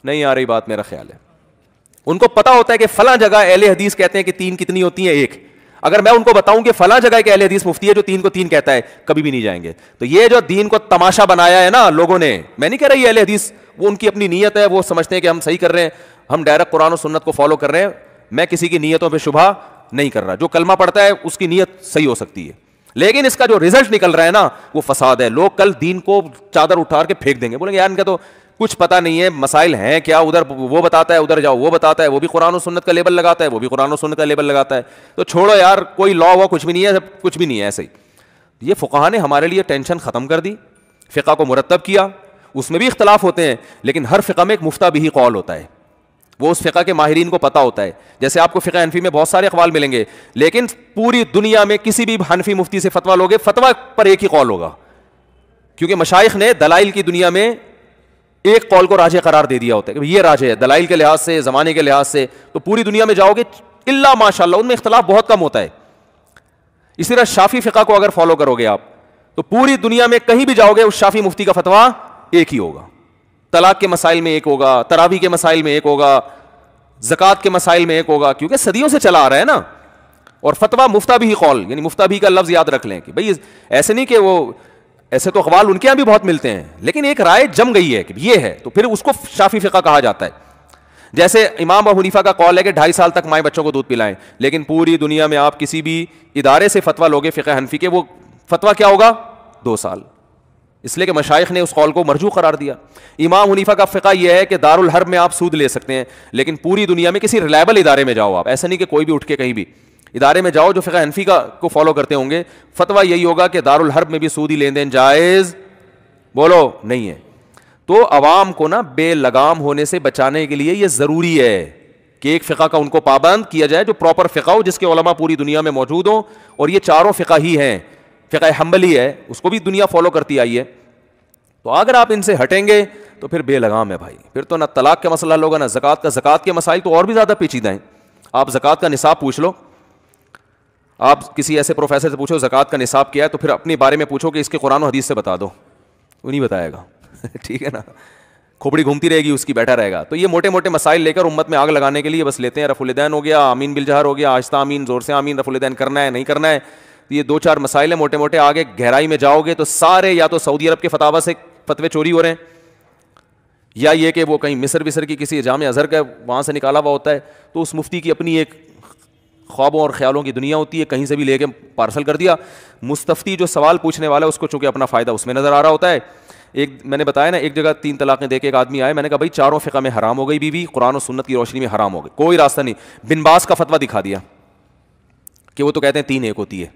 نہیں آ رہی بات, میرا خیال ہے ان کو پتا ہوتا ہے کہ فلاں جگہ اہل حدیث کہتے ہیں کہ 3 کتنی ہوتی ہیں, 1. اگر میں ان کو بتاؤں کہ فلاں جگہ کے اہل حدیث مفتی ہے جو 3 کو 3 کہتا ہے, کبھی بھی نہیں جائیں گے. تو یہ جو دین کو تماشا بنایا ہے نا لوگوں نے, میں نہیں کہہ رہا یہ اہل حدیث, وہ ان کی اپنی نیت ہے, وہ سمجھتے ہیں کہ ہم صحیح کر رہے ہیں, ہم ڈائریکٹ قرآن و سنت کو فالو کر رہے ہیں. میں کسی کی نیتوں پہ شبہ نہیں کر رہا, جو کلمہ پڑھتا ہے اس کی نیت صحیح ہو سکتی ہے, لیکن اس کا جو رزلٹ نکل رہا ہے نا وہ فساد ہے. لوگ کل دین کو چادر اٹھا کے پھینک دیں گے, بولیں گے یار ان کا تو کچھ پتہ نہیں ہے, مسائل ہیں کیا, ادھر وہ بتاتا ہے, ادھر جاؤ وہ بتاتا ہے, وہ بھی قرآن و سنت کا لیبل لگاتا ہے, وہ بھی قرآن و سنت کا لیبل لگاتا ہے. تو چھوڑو یار, کوئی لا ہوا کچھ بھی نہیں ہے, کچھ بھی نہیں ہے ایسے ہی. یہ فقہا نے ہمارے لیے ٹینشن ختم کر دی, فقہ کو مرتب کیا. اس میں بھی اختلاف ہوتے ہیں لیکن ہر فقہ میں ایک مفتہ بھی قول ہوتا ہے, وہ اس فقہ کے ماہرین کو پتہ ہوتا ہے. جیسے آپ کو فقہ حنفی میں بہت سارے اقوال ملیں گے, لیکن پوری دنیا میں کسی بھی حنفی مفتی سے فتویٰ لوگے, فتویٰ پر ایک ہی قول ہوگا, کیونکہ مشائخ نے دلائل کی دنیا میں ایک قول کو راجح قرار دے دیا ہوتا ہے کہ یہ راجح ہے دلائل کے لحاظ سے, زمانے کے لحاظ سے. تو پوری دنیا میں جاؤ گے الا ماشاءاللہ ان میں اختلاف بہت کم ہوتا ہے. اسی طرح شافی فقہ کو اگر فالو کرو گے آپ تو پوری دنیا میں کہیں بھی جاؤ گے اس شافی مفتی کا فتویٰ ایک ہی ہوگا. طلاق کے مسائل میں ایک ہوگا, تراویح کے مسائل میں ایک ہوگا, زکوٰۃ کے مسائل میں ایک ہوگا, کیونکہ صدیوں سے چلا آ رہا ہے نا. اور فتویٰ مفتہ بھی قول, یعنی مفتہ بھی کا لفظ یاد رکھ لیں کہ بھئی ایسے نہیں کہ وہ, ایسے تو اقوال ان کے یہاں بھی بہت ملتے ہیں, لیکن ایک رائے جم گئی ہے کہ یہ ہے, تو پھر اس کو شافی فقہ کہا جاتا ہے. جیسے امام ابو حنیفہ کا قول ہے کہ 2.5 سال تک مائیں بچوں کو دودھ پلائیں, لیکن پوری دنیا میں آپ کسی بھی ادارے سے فتویٰ لوگے فقہ حنفی کے, وہ فتویٰ کیا ہوگا 2 سال, اس لیے کہ مشائخ نے اس قول کو مرجوع قرار دیا. امام حنیفہ کا فقہ یہ ہے کہ دارالحرب میں آپ سود لے سکتے ہیں, لیکن پوری دنیا میں کسی ریلائبل ادارے میں جاؤ آپ, ایسا نہیں کہ کوئی بھی اٹھ کے کہیں بھی ادارے میں جاؤ جو فقہ حنفی کا کو فالو کرتے ہوں گے, فتویٰ یہی ہوگا کہ دارالحرب میں بھی سودی لین دین جائز بولو نہیں ہے. تو عوام کو نا بے لگام ہونے سے بچانے کے لیے یہ ضروری ہے کہ ایک فقہ کا ان کو پابند کیا جائے جو پراپر فقہ ہو, جس کے علماء پوری دنیا میں موجود ہوں. اور یہ 4 فقہ ہی ہیں, فقہ حنبلی ہے, اس کو بھی دنیا فالو کرتی آئی ہے. تو اگر آپ ان سے ہٹیں گے تو پھر بے لگام ہے بھائی, پھر تو نہ طلاق کا مسئلہ ہوگا نہ زکوٰۃ کا. زکوٰۃ کے مسائل تو اور بھی زیادہ پیچیدہ ہیں. آپ زکوٰۃ کا نصاب پوچھ لو, آپ کسی ایسے پروفیسر سے پوچھو زکوٰۃ کا نصاب کیا ہے, تو پھر اپنے بارے میں پوچھو کہ اس کے قرآن و حدیث سے بتا دو, وہ نہیں بتائے گا. ٹھیک ہے نا, کھوپڑی گھومتی رہے گی اس کی, بیٹھا رہے گا. تو یہ موٹے موٹے مسائل لے کر امت میں آگ لگانے کے لیے بس لیتے ہیں. رفع الیدین ہو گیا, آمین بالجہر ہو گیا, آہستہ آمین, زور سے آمین, رفع الیدین کرنا ہے نہیں کرنا ہے. یہ 2-4 مسائل ہیں موٹے موٹے. آگے گہرائی میں جاؤ گے تو سارے یا تو سعودی عرب کے فتاوا سے فتوے چوری ہو رہے ہیں, یا یہ کہ وہ کہیں مصر کی کسی جامع ازہر کا وہاں سے نکالا ہوا ہوتا ہے. تو اس مفتی کی اپنی ایک خوابوں اور خیالوں کی دنیا ہوتی ہے, کہیں سے بھی لے کے پارسل کر دیا. مستفتی جو سوال پوچھنے والا ہے اس کو چونکہ اپنا فائدہ اس میں نظر آ رہا ہوتا ہے. ایک میں نے بتایا نا, ایک جگہ 3 طلاقیں دے کے ایک آدمی آئے, میں نے کہا بھائی 4 فقہ میں حرام ہو گئی بیوی, قرآن و سنت کی روشنی میں حرام ہو گئی, کوئی راستہ نہیں. بن باز کا فتویٰ دکھا دیا کہ وہ تو کہتے ہیں 3 ایک ہوتی ہے.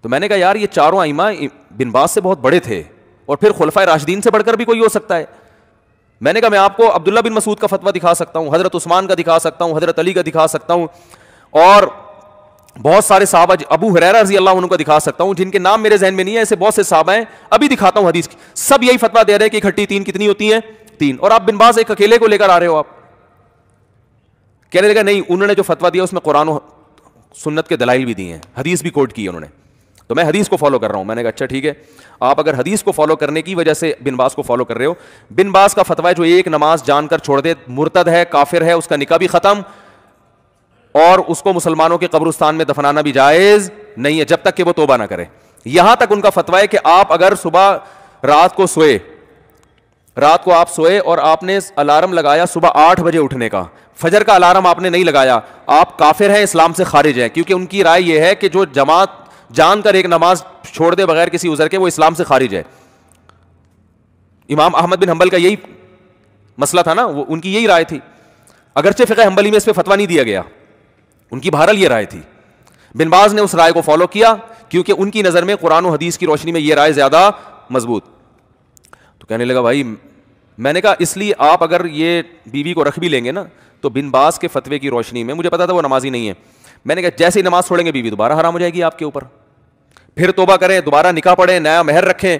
تو میں نے کہا یار یہ 4 ائمہ بن باز سے بہت بڑے تھے, اور پھر خلفائے راشدین سے بڑھ کر بھی کوئی ہو سکتا ہے. میں نے کہا میں آپ کو عبداللہ بن مسعود کا فتویٰ دکھا سکتا ہوں, حضرت عثمان کا دکھا سکتا ہوں, حضرت علی کا دکھا سکتا ہوں, اور بہت سارے صحابہ, ابو ہریرہ رضی اللہ عنہ کا دکھا سکتا ہوں, جن کے نام میرے ذہن میں نہیں ہے, ایسے بہت سے صحابہ ہیں, ابھی دکھاتا ہوں حدیث کی. سب یہی فتویٰ دے رہے ہیں کہ اکٹھی 3 کتنی ہوتی ہیں 3, اور آپ بن باز ایک اکیلے کو لے کر آ رہے ہو. آپ کہنے لگا نہیں, انہوں نے جو فتویٰ دیا اس میں قرآن و سنت کے دلائل بھی دیے ہیں, حدیث بھی کوٹ کی انہوں نے, تو میں حدیث کو فالو کر رہا ہوں. میں نے کہا اچھا ٹھیک ہے, آپ اگر حدیث کو فالو کرنے کی وجہ سے بن باز کو فالو کر رہے ہو, بن باز کا فتویٰ ہے جو ایک نماز جان کر چھوڑ دے مرتد ہے, کافر ہے, اس کا نکاح بھی ختم, اور اس کو مسلمانوں کے قبرستان میں دفنانا بھی جائز نہیں ہے جب تک کہ وہ توبہ نہ کرے. یہاں تک ان کا فتویٰ ہے کہ آپ اگر صبح رات کو آپ سوئے اور آپ نے الارم لگایا صبح 8 بجے اٹھنے کا, فجر کا الارم آپ نے نہیں لگایا, آپ کافر ہیں, اسلام سے خارج ہیں, کیونکہ ان کی رائے یہ ہے کہ جو جماعت جان کر ایک نماز چھوڑ دے بغیر کسی عذر کے, وہ اسلام سے خارج ہے. امام احمد بن حنبل کا یہی مسئلہ تھا نا, ان کی یہی رائے تھی, اگرچہ فقہ حنبلی میں اس پہ فتویٰ نہیں دیا گیا, ان کی بہرحال یہ رائے تھی. بن باز نے اس رائے کو فالو کیا کیونکہ ان کی نظر میں قرآن و حدیث کی روشنی میں یہ رائے زیادہ مضبوط. تو کہنے لگا بھائی, میں نے کہا اس لیے آپ اگر یہ بیوی کو رکھ بھی لیں گے نا تو بن باز کے فتوے کی روشنی میں, مجھے پتا تھا وہ نمازی نہیں ہے, میں نے کہا جیسے ہی نماز چھوڑیں گے بیوی دوبارہ حرام ہو جائے گی آپ کے اوپر. پھر توبہ کریں, دوبارہ نکاح پڑھیں, نیا مہر رکھیں,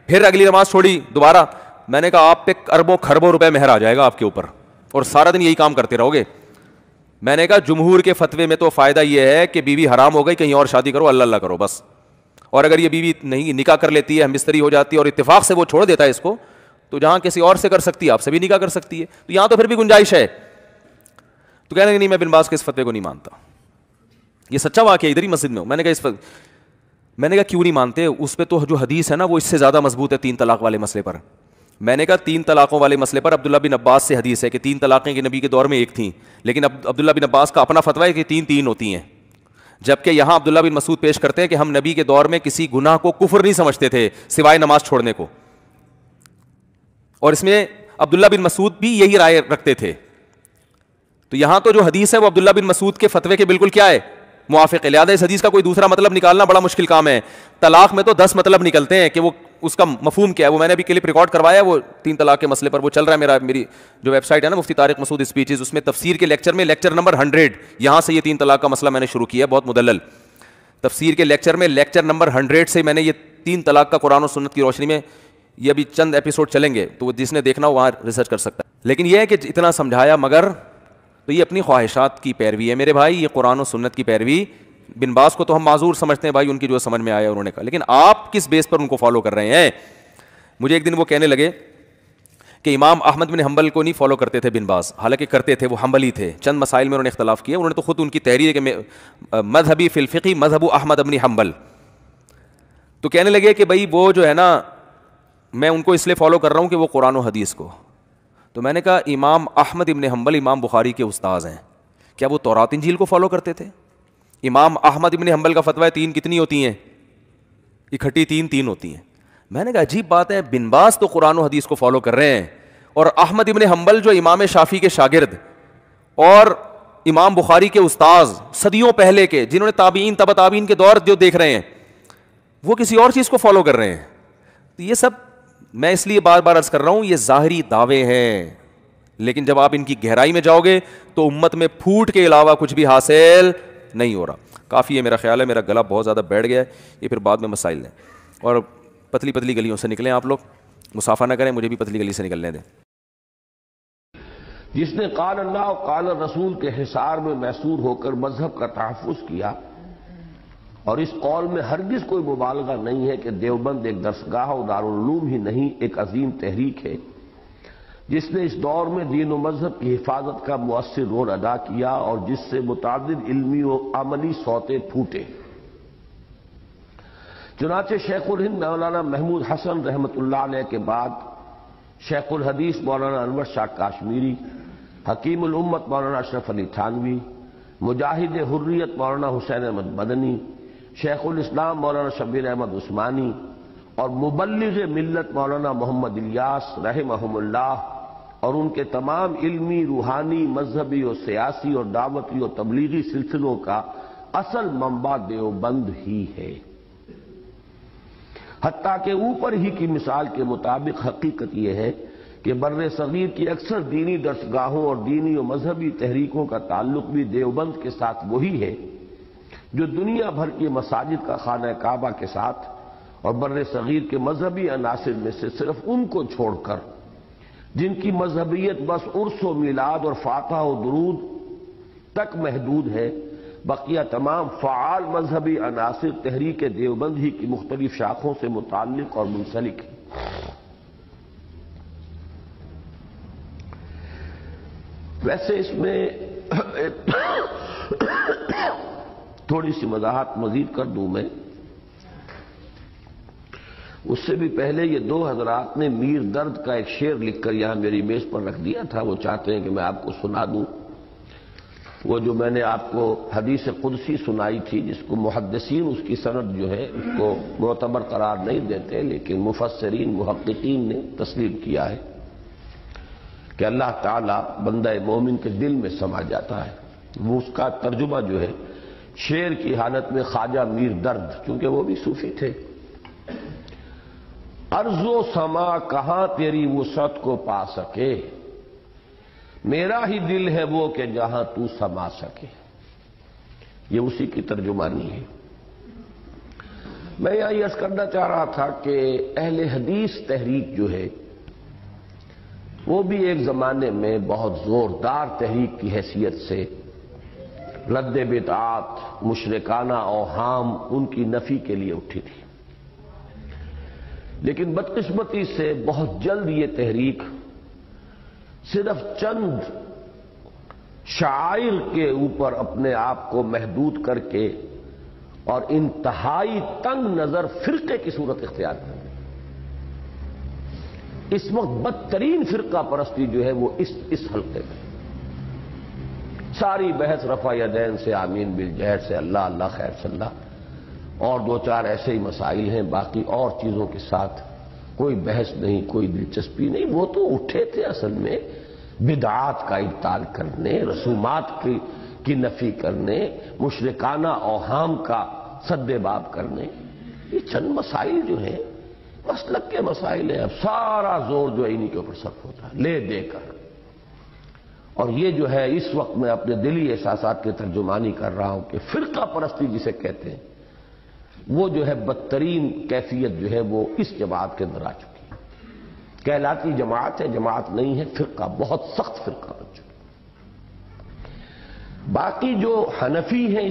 پھر اگلی نماز چھوڑی دوبارہ. میں نے کہا آپ پہ اربوں کھربوں روپے مہر آ جائے گا آپ کے اوپر, اور سارا دن یہی کام کرتے رہو گے. میں نے کہا جمہور کے فتوے میں تو فائدہ یہ ہے کہ بیوی حرام ہو گئی, کہیں اور شادی کرو, اللہ اللہ کرو بس. اور اگر یہ بیوی نہیں نکاح کر لیتی ہے, ہم بستری ہو جاتی ہے اور اتفاق سے وہ چھوڑ دیتا ہے اس کو, تو جہاں کسی اور سے کر سکتی ہے آپ سے بھی نکاح کر سکتی ہے, تو یہاں تو پھر بھی گنجائش ہے. تو کہنے لگے نہیں میں بن باز کے اس فتوے کو نہیں مانتا. یہ سچا واقعہ, ادھر ہی مسجد میں ہوں. میں نے کہا کیوں نہیں مانتے؟ اس پہ تو جو حدیث ہے نا وہ اس سے زیادہ مضبوط ہے 3 طلاق والے مسئلے پر. میں نے کہا 3 طلاقوں والے مسئلے پر عبداللہ بن عباس سے حدیث ہے کہ 3 طلاقیں کہ نبی کے دور میں 1 تھیں, لیکن عبداللہ بن عباس کا اپنا فتویٰ ہے کہ 3 ہوتی ہیں. جبکہ یہاں عبداللہ بن مسعود پیش کرتے ہیں کہ ہم نبی کے دور میں کسی گناہ کو کفر نہیں سمجھتے تھے سوائے نماز چھوڑنے کو, اور اس میں عبداللہ بن مسعود بھی یہی رائے رکھتے تھے. تو یہاں تو جو حدیث ہے وہ عبداللہ بن مسعود کے فتوے کے بالکل کیا ہے, موافق ہے. لہٰذا اس حدیث کا کوئی دوسرا مطلب نکالنا بڑا مشکل کام ہے. طلاق میں تو 10 مطلب نکلتے ہیں کہ وہ اس کا مفہوم کیا ہے. وہ میں نے ابھی کلپ ریکارڈ کروایا, وہ 3 طلاق کے مسئلے پر, وہ چل رہا ہے میری جو ویب سائٹ ہے نا مفتی طارق مسعود اسپیچز, اس میں تفسیر کے لیکچر میں لیکچر نمبر 100 یہاں سے یہ 3 طلاق کا مسئلہ میں نے شروع کیا ہے, بہت مدلل تفسیر کے لیکچر میں لیکچر نمبر 100 سے میں نے یہ 3 طلاق کا قرآن و سنت کی روشنی میں, یہ ابھی چند ایپیسوڈ چلیں گے تو جس نے دیکھنا ہو وہاں ریسرچ کر سکتا ہے. لیکن یہ ہے کہ اتنا سمجھایا, مگر تو یہ اپنی خواہشات کی پیروی ہے میرے بھائی, یہ قرآن و سنت کی پیروی. بن باز کو تو ہم معذور سمجھتے ہیں بھائی, ان کی جو سمجھ میں آیا انہوں نے کہا, لیکن آپ کس بیس پر ان کو فالو کر رہے ہیں؟ مجھے ایک دن وہ کہنے لگے کہ امام احمد بن حنبل کو نہیں فالو کرتے تھے بن باز, حالانکہ کرتے تھے, وہ حنبلی تھے, چند مسائل میں انہوں نے اختلاف کیا. انہوں نے تو خود ان کی تحریر ہے کہ مذہبی فی الفقہ مذہب احمد بن حنبل. تو کہنے لگے کہ بھائی وہ جو ہے نا میں ان کو اس لیے فالو کر رہا ہوں کہ وہ قرآن و حدیث کو. تو میں نے کہا امام احمد بن حنبل امام بخاری کے استاذ ہیں, کیا وہ تورات انجیل کو فالو کرتے تھے؟ امام احمد بن حنبل کا فتویٰ 3 کتنی ہوتی ہیں؟ اکٹھی 3 ہوتی ہیں. میں نے کہا عجیب بات ہے, بن باز تو قرآن و حدیث کو فالو کر رہے ہیں, اور احمد بن حنبل جو امام شافعی کے شاگرد اور امام بخاری کے استاذ صدیوں پہلے کے, جنہوں نے تابعین تبع تابعین کے دور جو دیکھ رہے ہیں, وہ کسی اور چیز کو فالو کر رہے ہیں. تو یہ سب میں اس لیے بار بار عرض کر رہا ہوں, یہ ظاہری دعوے ہیں, لیکن جب آپ ان کی گہرائی میں جاؤ گے تو امت میں پھوٹ کے علاوہ کچھ بھی حاصل نہیں ہو رہا. کافی ہے میرا خیال ہے, میرا گلا بہت زیادہ بیٹھ گیا ہے, یہ پھر بعد میں مسائل ہیں. اور پتلی پتلی گلیوں سے نکلیں, آپ لوگ مسافہ نہ کریں, مجھے بھی پتلی گلی سے نکلنے دیں. جس نے قال اللہ و قال رسول کے حصار میں محصور ہو کر مذہب کا تحفظ کیا, اور اس قول میں ہرگز کوئی مبالغہ نہیں ہے کہ دیوبند ایک درسگاہ و دارالعلوم ہی نہیں, ایک عظیم تحریک ہے جس نے اس دور میں دین و مذہب کی حفاظت کا مؤثر رول ادا کیا, اور جس سے متعدد علمی و عملی سوتے پھوٹے. چنانچہ شیخ الہند مولانا محمود حسن رحمۃ اللہ علیہ کے بعد شیخ الحدیث مولانا انور شاہ کاشمیری, حکیم الامت مولانا اشرف علی تھانوی, مجاہد حریت مولانا حسین احمد مدنی, شیخ الاسلام مولانا شبیر احمد عثمانی, اور مبلغ ملت مولانا محمد الیاس رحمہم اللہ, اور ان کے تمام علمی, روحانی, مذہبی اور سیاسی اور دعوتی اور تبلیغی سلسلوں کا اصل منبع دیوبند ہی ہے. حتیٰ کہ اوپر ہی کی مثال کے مطابق حقیقت یہ ہے کہ بر صغیر کی اکثر دینی درسگاہوں اور دینی و مذہبی تحریکوں کا تعلق بھی دیوبند کے ساتھ وہی ہے جو دنیا بھر کی مساجد کا خانہ کعبہ کے ساتھ, اور بر صغیر کے مذہبی عناصر میں سے صرف ان کو چھوڑ کر جن کی مذہبیت بس عرس و میلاد اور فاتحہ و درود تک محدود ہے, بقیہ تمام فعال مذہبی عناصر تحریک دیوبند ہی کی مختلف شاخوں سے متعلق اور منسلک ہیں. ویسے اس میں تھوڑی سی وضاحت مزید کر دوں میں, اس سے بھی پہلے یہ 2 حضرات نے میر درد کا ایک شعر لکھ کر یہاں میری میز پر رکھ دیا تھا, وہ چاہتے ہیں کہ میں آپ کو سنا دوں. وہ جو میں نے آپ کو حدیث قدسی سنائی تھی, جس کو محدثین اس کی سند جو ہے اس کو معتبر قرار نہیں دیتے, لیکن مفسرین محققین نے تسلیم کیا ہے کہ اللہ تعالیٰ بندہ مومن کے دل میں سما جاتا ہے. وہ اس کا ترجمہ جو ہے شعر کی حالت میں خواجہ میر درد, چونکہ وہ بھی صوفی تھے, ارض و سما کہاں تیری وسعت کو پا سکے, میرا ہی دل ہے وہ کہ جہاں تو سما سکے. یہ اسی کی ترجمانی ہے. میں یہاں یہ عرض کرنا چاہ رہا تھا کہ اہل حدیث تحریک جو ہے وہ بھی ایک زمانے میں بہت زوردار تحریک کی حیثیت سے رد بدعات، مشرکانہ اوہام ان کی نفی کے لیے اٹھی تھی، لیکن بدقسمتی سے بہت جلد یہ تحریک صرف چند شعائر کے اوپر اپنے آپ کو محدود کر کے اور انتہائی تنگ نظر فرقے کی صورت اختیار کر گئی۔ اس وقت بدترین فرقہ پرستی جو ہے وہ اس حلقے میں، ساری بحث رفع یدین سے، آمین بالجہر سے، اللہ اللہ خیر صلی اللہ، اور دو چار ایسے ہی مسائل ہیں، باقی اور چیزوں کے ساتھ کوئی بحث نہیں، کوئی دلچسپی نہیں۔ وہ تو اٹھے تھے اصل میں بدعات کا ابطال کرنے، رسومات کی نفی کرنے، مشرکانہ اوہام کا سد باب کرنے۔ یہ چند مسائل جو ہیں مسلک کے مسائل ہیں، اب سارا زور جو ہے انہی کے اوپر صرف ہوتا ہے لے دے کر، اور یہ جو ہے اس وقت میں اپنے دلی احساسات کی ترجمانی کر رہا ہوں کہ فرقہ پرستی جسے کہتے ہیں وہ جو ہے بدترین کیفیت جو ہے وہ اس جماعت کے اندر آ چکی ہے۔ کہلاتی جماعت ہے، جماعت نہیں ہے، فرقہ، بہت سخت فرقہ بن چکا۔ باقی جو حنفی ہیں